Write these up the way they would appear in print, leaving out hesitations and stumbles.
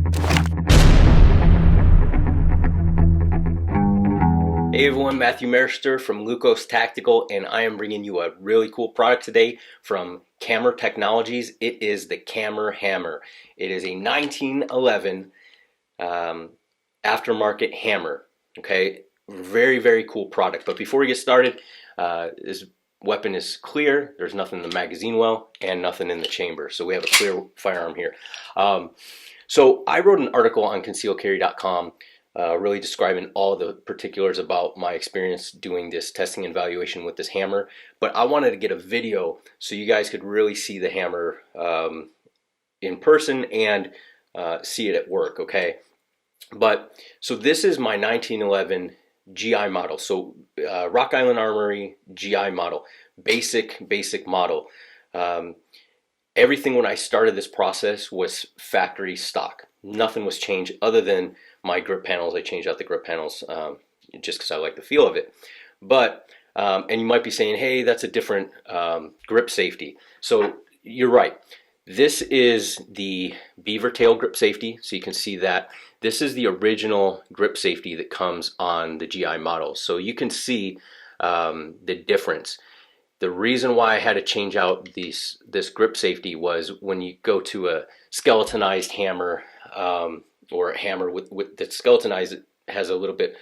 Hey everyone, Matthew Marister from Lucos Tactical, and I am bringing you a really cool product today from Camera Technologies. It is the Camera Hammer. It is a 1911 aftermarket hammer. Okay, very, very cool product. But before we get started, this weapon is clear. There's nothing in the magazine well and nothing in the chamber. So we have a clear firearm here. So I wrote an article on concealcarry.com really describing all the particulars about my experience doing this testing and evaluation with this hammer. But I wanted to get a video so you guys could really see the hammer in person and see it at work, okay? But so this is my 1911 GI model. So Rock Island Armory GI model, basic model. Everything when I started this process was factory stock. Nothing was changed other than my grip panels. I changed out the grip panels just because I like the feel of it. But and you might be saying, hey, that's a different grip safety. So you're right. This is the beaver tail grip safety. So you can see that this is the original grip safety that comes on the GI model. So you can see the difference. The reason why I had to change out this grip safety was when you go to a skeletonized hammer or a hammer with that skeletonized, it has a little bit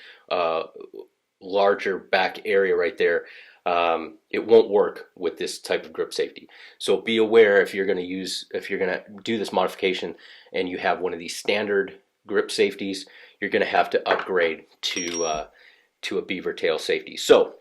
larger back area right there. It won't work with this type of grip safety. So be aware if you're going to do this modification and you have one of these standard grip safeties, you're going to have to upgrade to a beaver tail safety. So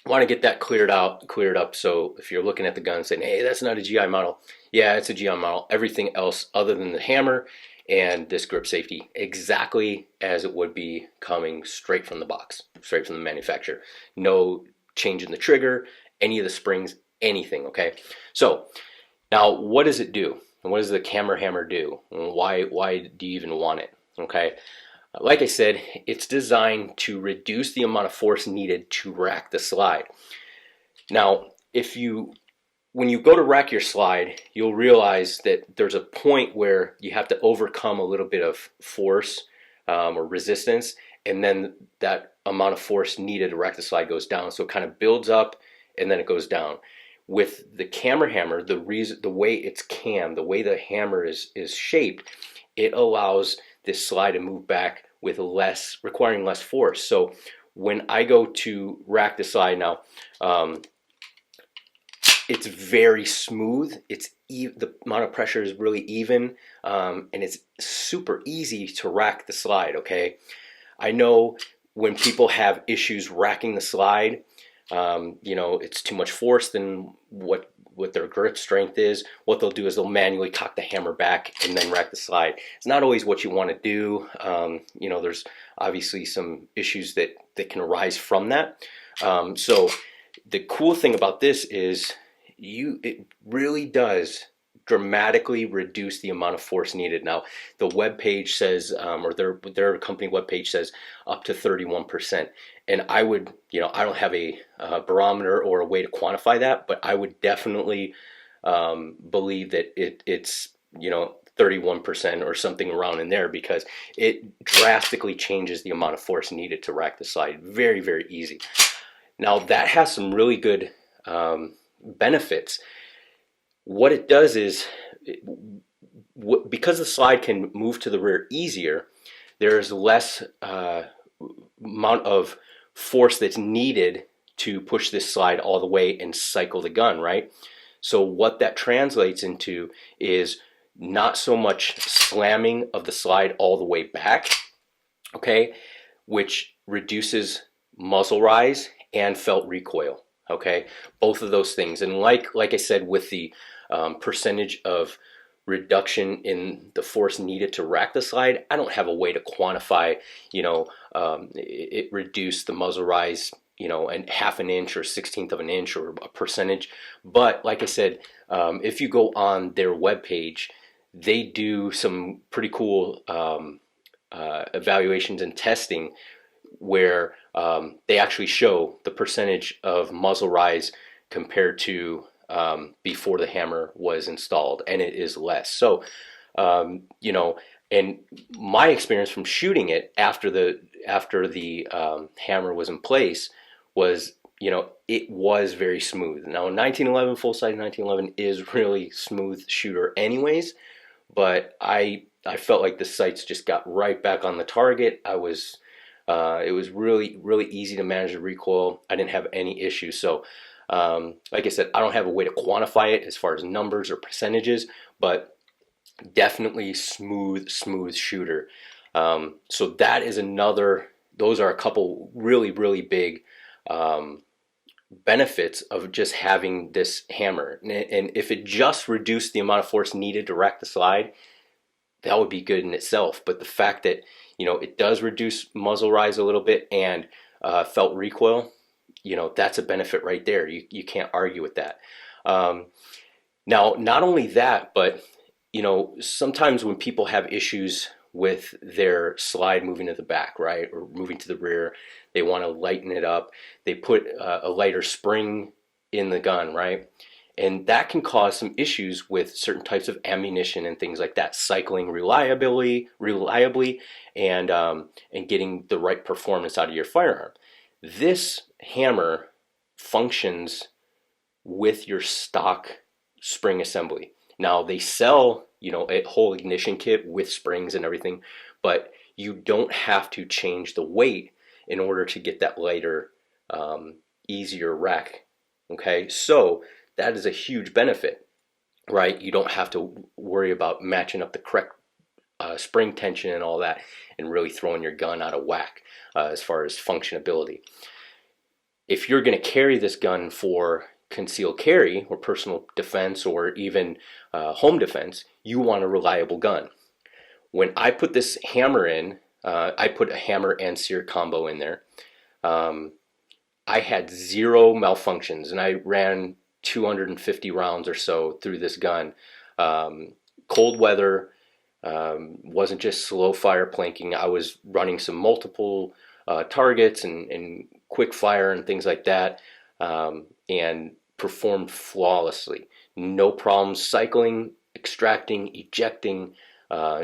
I want to get that cleared up. So if you're looking at the gun saying, hey, that's not a GI model, yeah, it's a GI model. Everything else other than the hammer and this grip safety exactly as it would be coming straight from the box, straight from the manufacturer. No change in the trigger, any of the springs, anything, okay? So now what does it do? And what does the Camera Hammer do? And why do you even want it, okay? Like I said, it's designed to reduce the amount of force needed to rack the slide. Now, when you go to rack your slide, you'll realize that there's a point where you have to overcome a little bit of force or resistance, and then that amount of force needed to rack the slide goes down. So it kind of builds up and then it goes down. With the Camera Hammer, the way it's cammed, the way the hammer is shaped, it allows this slide to move back with requiring less force. So when I go to rack the slide now, it's very smooth. The amount of pressure is really even, and it's super easy to rack the slide, okay? I know when people have issues racking the slide, it's too much force than what their grip strength is. What they'll do is they'll manually cock the hammer back and then rack the slide. It's not always what you want to do. There's obviously some issues that can arise from that. So the cool thing about this is it really does dramatically reduce the amount of force needed. Now, the web page says, or their company web page says, up to 31%. And I would, I don't have a barometer or a way to quantify that, but I would definitely believe that it's 31% or something around in there, because it drastically changes the amount of force needed to rack the slide. Very, very easy. Now, that has some really good benefits. What it does is, because the slide can move to the rear easier, there's less amount of force that's needed to push this slide all the way and cycle the gun, right? So what that translates into is not so much slamming of the slide all the way back, okay, which reduces muzzle rise and felt recoil, okay, both of those things. And like I said, with the percentage of reduction in the force needed to rack the slide, I don't have a way to quantify, it reduced the muzzle rise, and half an inch or 1/16 of an inch or a percentage. But like I said, if you go on their webpage, they do some pretty cool evaluations and testing where they actually show the percentage of muzzle rise compared to before the hammer was installed, and it is less. So, And my experience from shooting it after the hammer was in place was, you know, it was very smooth. Now 1911, full size 1911 is really smooth shooter anyways, but I felt like the sights just got right back on the target. It was really easy to manage the recoil. I didn't have any issues. So like I said, I don't have a way to quantify it as far as numbers or percentages, but definitely smooth shooter. So that is another, those are a couple really big benefits of just having this hammer. And if it just reduced the amount of force needed to rack the slide, that would be good in itself. But the fact that, you know, it does reduce muzzle rise a little bit and felt recoil, you know, that's a benefit right there. You can't argue with that. Now, not only that, but, you know, sometimes when people have issues with their slide moving to the back, right, or moving to the rear, they want to lighten it up. They put a lighter spring in the gun, right? And that can cause some issues with certain types of ammunition and things like that, cycling reliably, and getting the right performance out of your firearm. This hammer functions with your stock spring assembly. Now they sell, you know, a whole ignition kit with springs and everything, but you don't have to change the weight in order to get that lighter, easier rack. Okay, so that is a huge benefit, right? You don't have to worry about matching up the correct spring tension and all that, and really throwing your gun out of whack as far as functionability. If you're going to carry this gun for concealed carry or personal defense or even home defense, you want a reliable gun. When I put this hammer in, I put a hammer and sear combo in there. I had zero malfunctions, and I ran 250 rounds or so through this gun. Cold weather, wasn't just slow fire planking. I was running some multiple targets and quick fire and things like that, and performed flawlessly. No problems cycling, extracting, ejecting,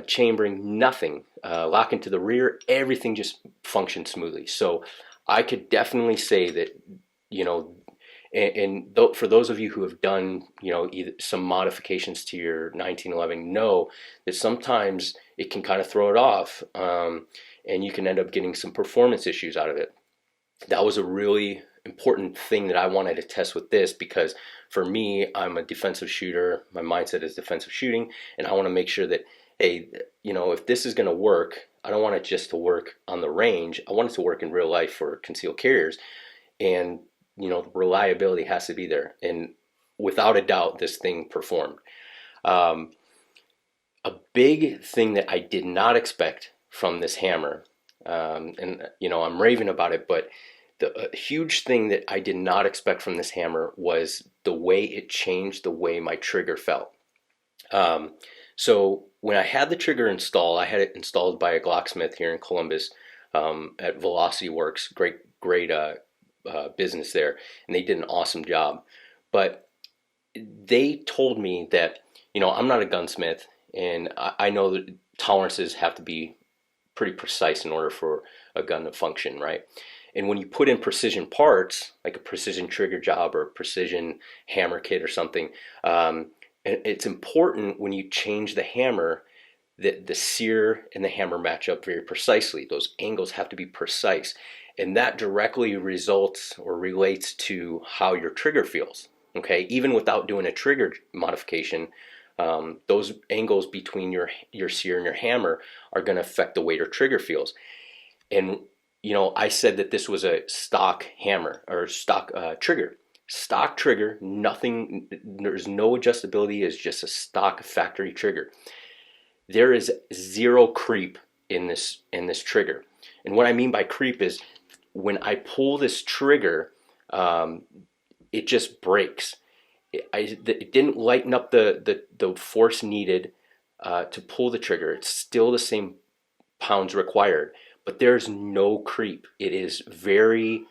chambering, nothing. Locking to the rear, everything just functioned smoothly. So I could definitely say that, you know, for those of you who have done, you know, either some modifications to your 1911, know that sometimes it can kind of throw it off, and you can end up getting some performance issues out of it. That was a really important thing that I wanted to test with this, because for me, I'm a defensive shooter. My mindset is defensive shooting, and I want to make sure that, hey, you know, if this is going to work, I don't want it just to work on the range. I want it to work in real life for concealed carriers, and you know, the reliability has to be there. And without a doubt, this thing performed. A big thing that I did not expect from this hammer, and you know, I'm raving about it, but the huge thing that I did not expect from this hammer was the way it changed the way my trigger felt. So when I had the trigger installed, I had it installed by a Glocksmith here in Columbus, at Velocity Works. Great business there, and they did an awesome job. But they told me that, you know, I'm not a gunsmith, and I know that tolerances have to be pretty precise in order for a gun to function, right? And when you put in precision parts, like a precision trigger job or a precision hammer kit or something, it's important when you change the hammer that the sear and the hammer match up very precisely. Those angles have to be precise. And that directly results or relates to how your trigger feels. Okay, even without doing a trigger modification, those angles between your sear and your hammer are going to affect the way your trigger feels. And you know, I said that this was a stock hammer or stock trigger. Stock trigger, nothing. There's no adjustability. It's just a stock factory trigger. There is zero creep in this trigger. And what I mean by creep is, when I pull this trigger, it just breaks. It didn't lighten up the force needed to pull the trigger. It's still the same pounds required, but there's no creep. It is very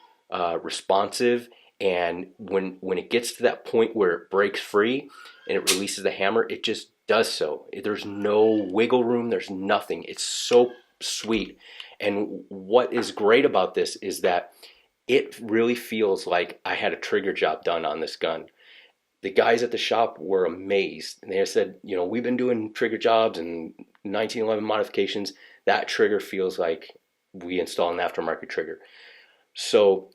responsive, and when it gets to that point where it breaks free and it releases the hammer, it just does so. There's no wiggle room, there's nothing. It's so sweet. And what is great about this is that it really feels like I had a trigger job done on this gun. The guys at the shop were amazed. And they said, you know, we've been doing trigger jobs and 1911 modifications. That trigger feels like we install an aftermarket trigger. So,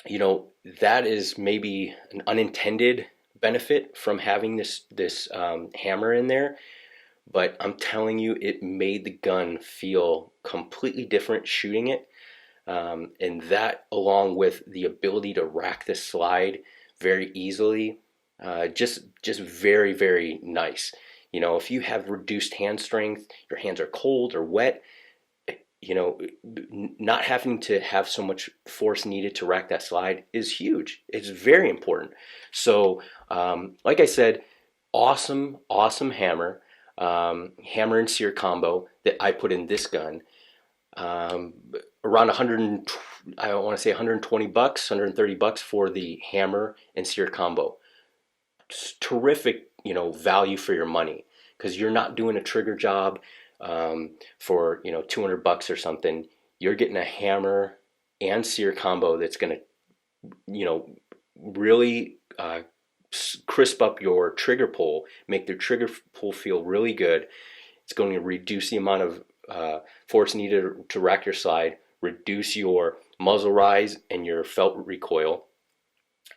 you know, that is maybe an unintended benefit from having this hammer in there. But I'm telling you, it made the gun feel completely different shooting it. And that, along with the ability to rack this slide very easily, just very, very nice. You know, if you have reduced hand strength, your hands are cold or wet, you know, not having to have so much force needed to rack that slide is huge. It's very important. So, like I said, awesome hammer, hammer and sear combo that I put in this gun. Around 100, I want to say 120 bucks, 130 bucks for the hammer and sear combo. It's terrific, you know, value for your money, because you're not doing a trigger job for, you know, 200 bucks or something. You're getting a hammer and sear combo that's going to, you know, really crisp up your trigger pull, make the trigger pull feel really good. It's going to reduce the amount of force needed to rack your slide, reduce your muzzle rise and your felt recoil.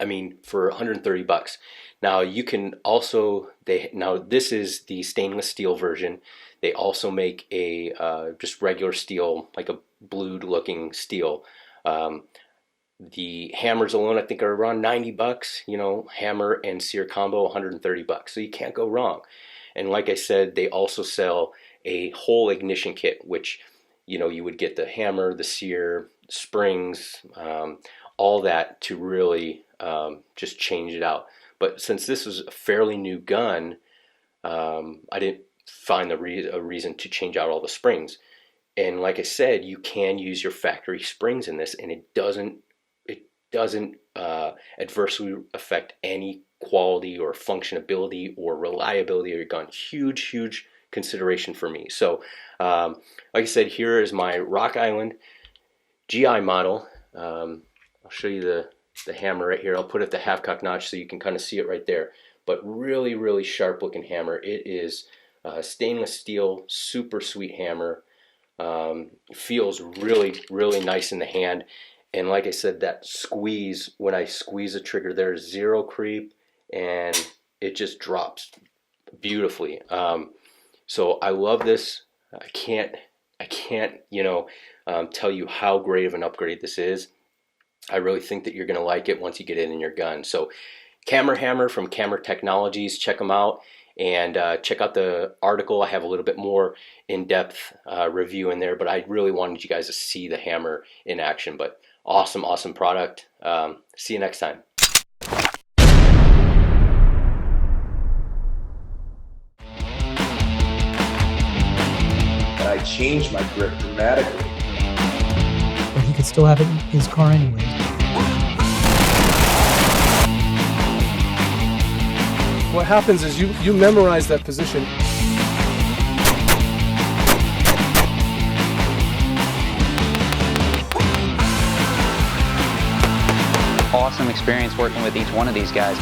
I mean, for 130 bucks. Now you can also, now this is the stainless steel version. They also make a just regular steel, like a blued looking steel. The hammers alone, I think, are around 90 bucks, you know, hammer and sear combo, 130 bucks. So you can't go wrong. And like I said, they also sell a whole ignition kit, which, you know, you would get the hammer, the sear, springs, all that to really just change it out. But since this was a fairly new gun, I didn't find a reason to change out all the springs. And like I said, you can use your factory springs in this, and it doesn't adversely affect any quality or functionability or reliability of your gun. Huge consideration for me. So like I said, here is my Rock Island GI model. I'll show you the hammer right here. I'll put it at the half cock notch so you can kind of see it right there. But really sharp looking hammer. It is stainless steel, super sweet hammer. Feels really nice in the hand. And like I said, that squeeze, when I squeeze the trigger, there's zero creep and it just drops beautifully. So I love this. I can't you know, tell you how great of an upgrade this is. I really think that you're going to like it once you get it in your gun. So Camera Hammer from Camera Technologies, check them out. And check out the article. I have a little bit more in-depth review in there, but I really wanted you guys to see the hammer in action. But awesome product. See you next time. And I changed my grip dramatically. But he could still have it in his car anyway. What happens is you memorize that position. Awesome experience working with each one of these guys.